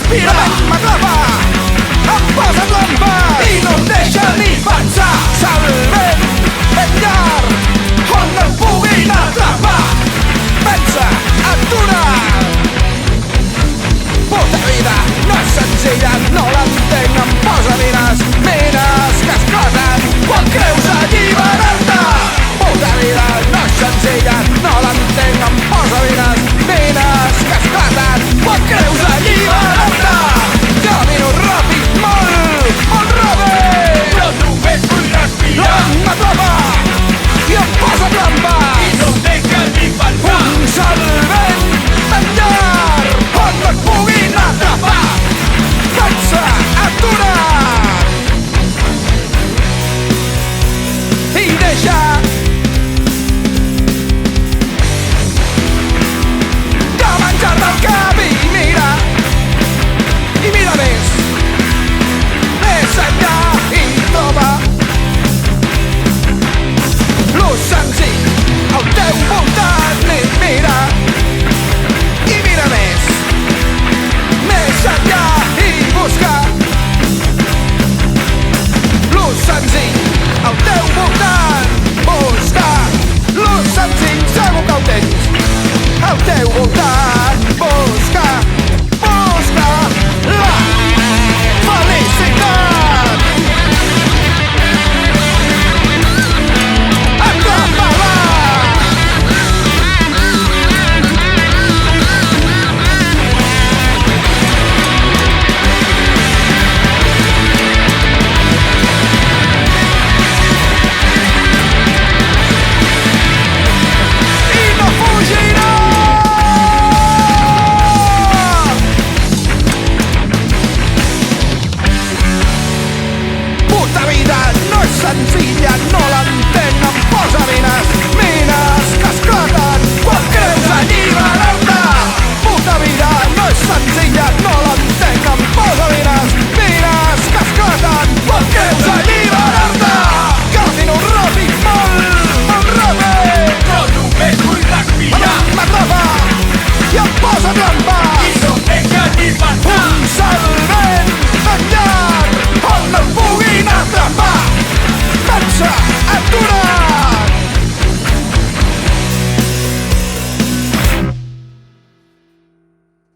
respira, m'atrapa, em posa en l'amba i no em deixa ni pensar. Salvem el llar on no em puguin atrapar. Pensa, atura. Puta vida no és senzilla, no l'entenc, em posa mines, mines que es cosen quan creus alliberar-te. Puta vida no és senzilla,